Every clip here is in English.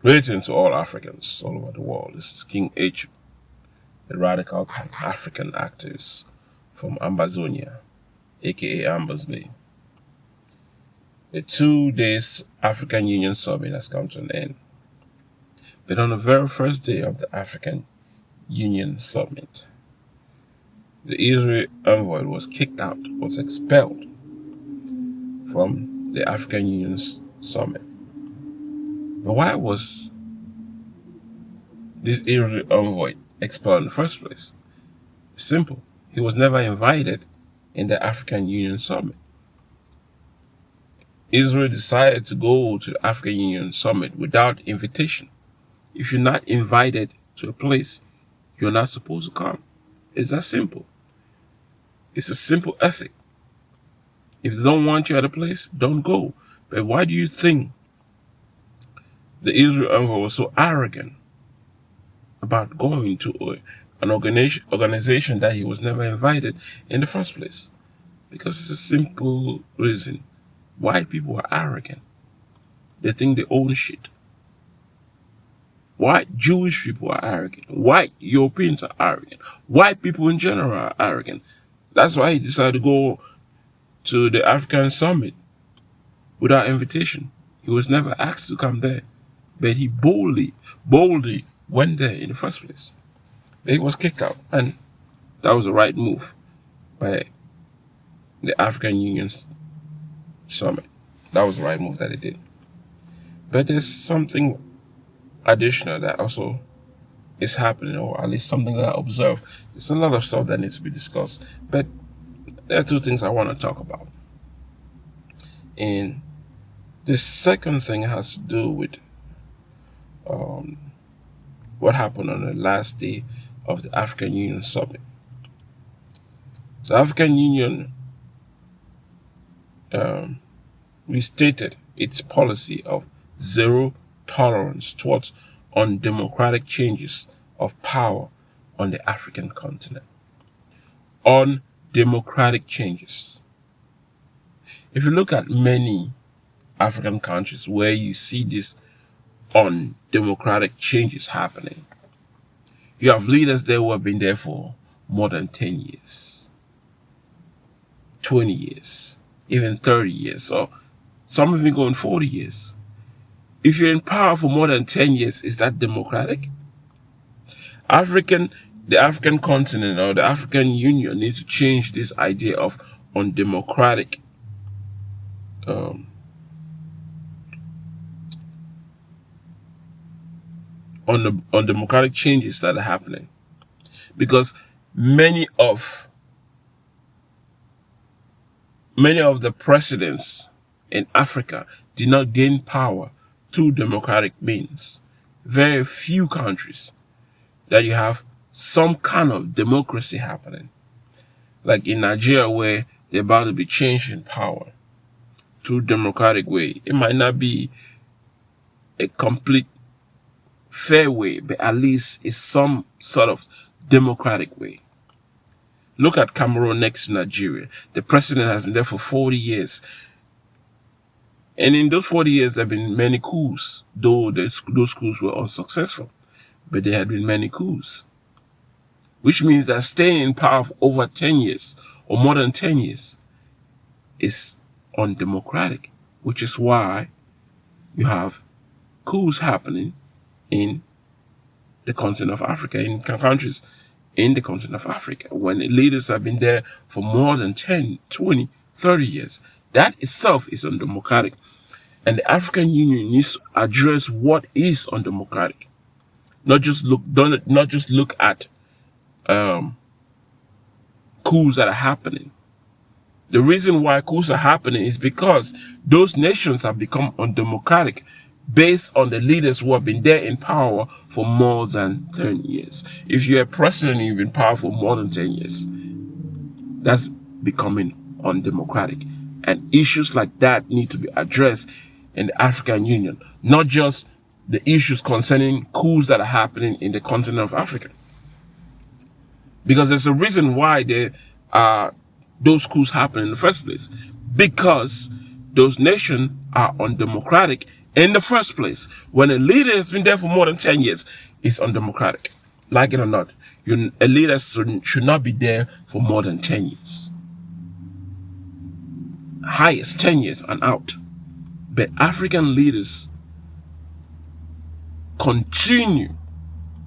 Greetings to all Africans all over the world. This is King H, the radical African activist from Ambazonia, aka Ambas Bay. The 2 days African Union Summit has come to an end. But on the very first day of the African Union Summit, the Israeli envoy was kicked out, was expelled from the African Union Summit. But why was this Israeli envoy expelled in the first place? Simple. He was never invited in the African Union Summit. Israel decided to go to the African Union Summit without invitation. If you're not invited to a place, you're not supposed to come. It's that simple. It's a simple ethic. If they don't want you at a place, don't go. But why do you think the Israel envoy was so arrogant about going to an organization that he was never invited in the first place? Because it's a simple reason. White people are arrogant. They think they own shit. White Jewish people are arrogant. White Europeans are arrogant. White people in general are arrogant. That's why he decided to go to the African Summit without invitation. He was never asked to come there. But he boldly went there in the first place. But he was kicked out. And that was the right move by the African Union Summit. That was the right move that they did. But there's something additional that also is happening, or at least something that I observe. There's a lot of stuff that needs to be discussed. But there are two things I want to talk about. And the second thing has to do with what happened on the last day of the African Union Summit. The African Union restated its policy of zero tolerance towards undemocratic changes of power on the African continent. Undemocratic changes. If you look at many African countries where you see these undemocratic changes happening, you have leaders there who have been there for more than 10 years, 20 years, even 30 years, or some even going 40 years. If you're in power for more than 10 years, is that democratic? The African continent or the African Union needs to change this idea of undemocratic undemocratic changes that are happening. Because many of the presidents in Africa did not gain power through democratic means. Very few countries that you have some kind of democracy happening. Like in Nigeria, where they're about to be changed in power through democratic way. It might not be a complete fair way, but at least it's some sort of democratic way. Look at Cameroon next to Nigeria. The president has been there for 40 years. And in those 40 years, there have been many coups, though those coups were unsuccessful. But there had been many coups. Which means that staying in power for over 10 years, or more than 10 years, is undemocratic. Which is why you have coups happening in the continent of Africa, in countries in the continent of Africa, when the leaders have been there for more than 10, 20, 30 years. That itself is undemocratic. And the African Union needs to address what is undemocratic. Not just look at coups that are happening. The reason why coups are happening is because those nations have become undemocratic based on the leaders who have been there in power for more than 10 years. If you're a president and you've been in power for more than 10 years, that's becoming undemocratic. And issues like that need to be addressed in the African Union, not just the issues concerning coups that are happening in the continent of Africa. Because there's a reason why there are those coups happen in the first place. Because those nations are undemocratic in the first place. When a leader has been there for more than 10 years, it's undemocratic. Like it or not, a leader should not be there for more than 10 years. Highest 10 years and out. But African leaders continue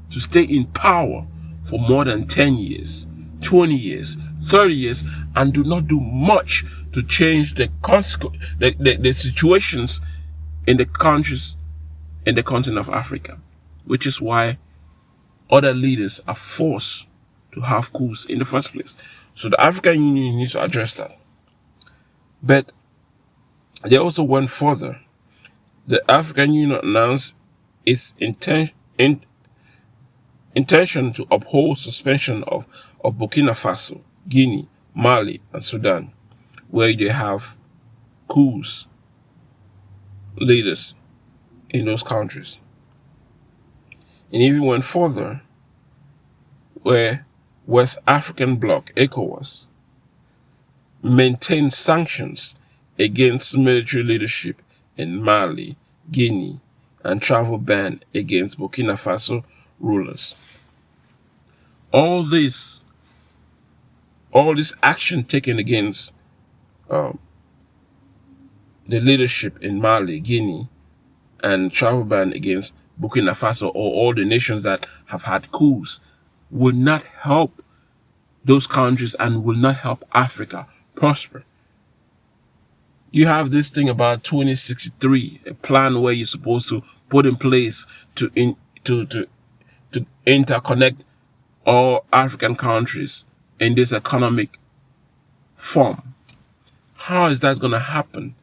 to stay in power for more than 10 years, 20 years, 30 years, and do not do much to change the situations in the countries in the continent of Africa, which is why other leaders are forced to have coups in the first place. So the African Union needs to address that. But they also went further. The African Union announced its intention to uphold suspension of Burkina Faso, Guinea, Mali, and Sudan, where they have coups leaders in those countries. And even went further, where West African Bloc, ECOWAS, maintained sanctions against military leadership in Mali, Guinea, and travel ban against Burkina Faso rulers. All this action taken against the leadership in Mali, Guinea, and travel ban against Burkina Faso, or all the nations that have had coups, will not help those countries and will not help Africa prosper. You have this thing about 2063, a plan where you're supposed to put in place to interconnect all African countries in this economic form. How is that going to happen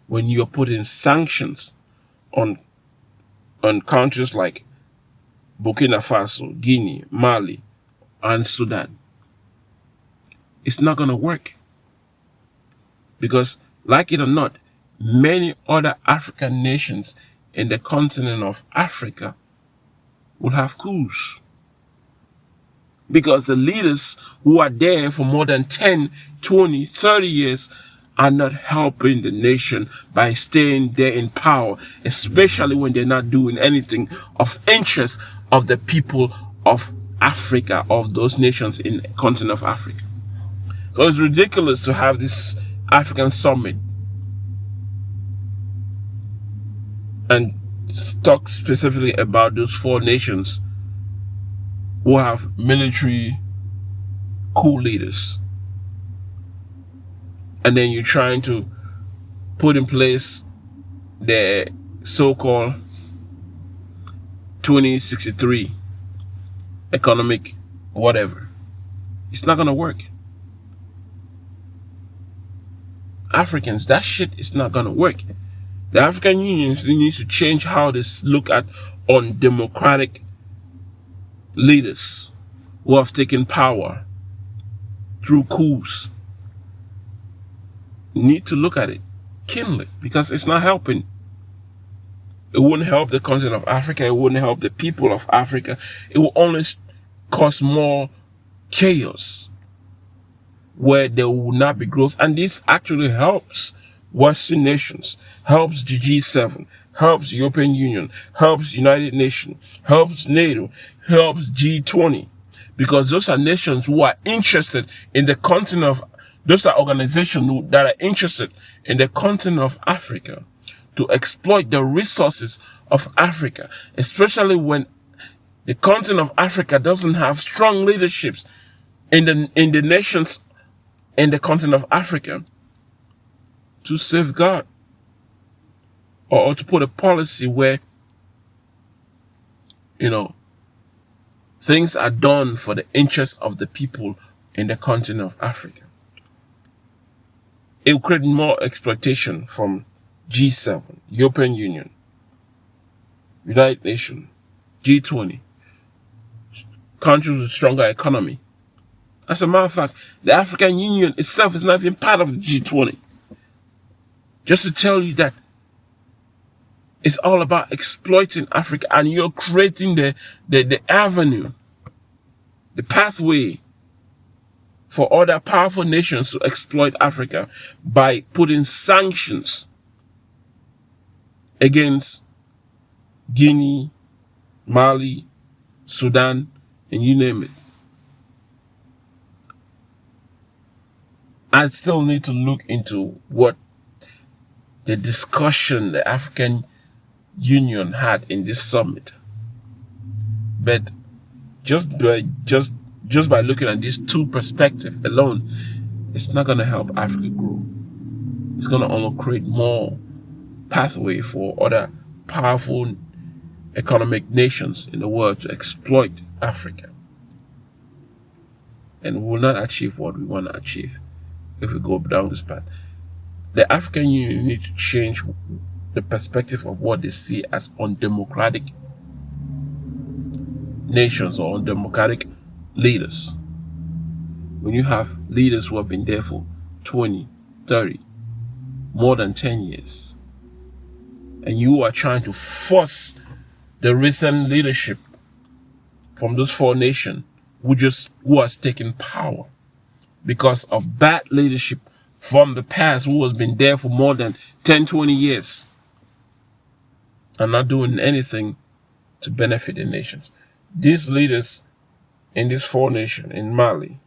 when you're putting sanctions on countries like Burkina Faso, Guinea, Mali, and Sudan? It's not going to work. Because, like it or not, many other African nations in the continent of Africa will have coups. Because the leaders who are there for more than 10, 20, 30 years are not helping the nation by staying there in power, especially when they're not doing anything of interest of the people of Africa, of those nations in the continent of Africa. So it's ridiculous to have this African summit and talk specifically about those 4 nations who have military coup leaders. And then you're trying to put in place the so-called 2063 economic whatever. It's not going to work. Africans, that shit is not going to work. The African Union needs to change how they look at undemocratic leaders who have taken power through coups. You need to look at it keenly, because it's not helping. It wouldn't help the continent of Africa. It wouldn't help the people of Africa. It will only cause more chaos where there will not be growth. And this actually helps Western nations, helps the G7, helps the European Union, helps United Nations, helps NATO, helps G20. Because those are nations who are interested in the continent of, those are organizations that are interested in the continent of Africa to exploit the resources of Africa, especially when the continent of Africa doesn't have strong leaderships in the nations in the continent of Africa to safeguard or to put a policy where, things are done for the interest of the people in the continent of Africa. It will create more exploitation from G7, European Union, United Nations, G20, countries with stronger economy. As a matter of fact, the African Union itself is not even part of the G20. Just to tell you that it's all about exploiting Africa, and you're creating the avenue, the pathway for other powerful nations to exploit Africa by putting sanctions against Guinea, Mali, Sudan, and you name it. I still need to look into what the discussion the African Union had in this summit. But just by looking at these two perspectives alone, it's not gonna help Africa grow. It's gonna only create more pathway for other powerful economic nations in the world to exploit Africa. And we will not achieve what we want to achieve if we go down this path. The African Union needs to change the perspective of what they see as undemocratic nations or undemocratic leaders. When you have leaders who have been there for 20, 30, more than 10 years, and you are trying to force the recent leadership from those four nations who has taken power because of bad leadership from the past, who has been there for more than 10, 20 years and not doing anything to benefit the nations. These leaders in these four nations, in Mali,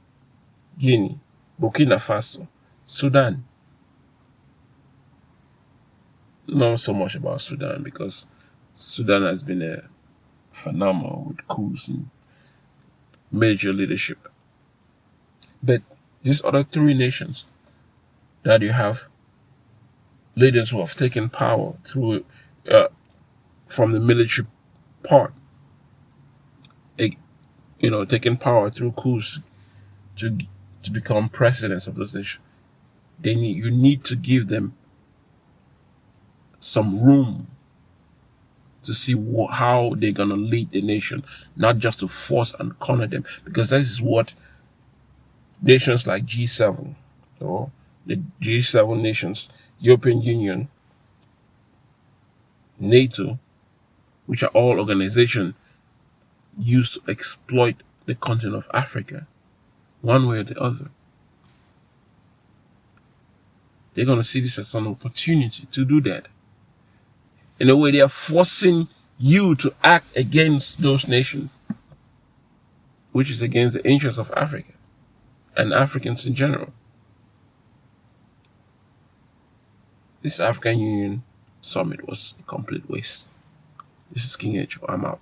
Guinea, Burkina Faso, Sudan, not so much about Sudan because Sudan has been a phenomenal with coups and major leadership. But these other three nations that you have leaders who have taken power through from the military part, taking power through coups to become presidents of those nations. You need to give them some room to see how they're gonna lead the nation, not just to force and corner them, because this is what nations like G7 or the G7 nations, European Union, NATO, which are all organizations used to exploit the continent of Africa, one way or the other. They're going to see this as an opportunity to do that. In a way, they are forcing you to act against those nations, which is against the interests of Africa and Africans in general. This African Union summit was a complete waste. This is King H. I'm out.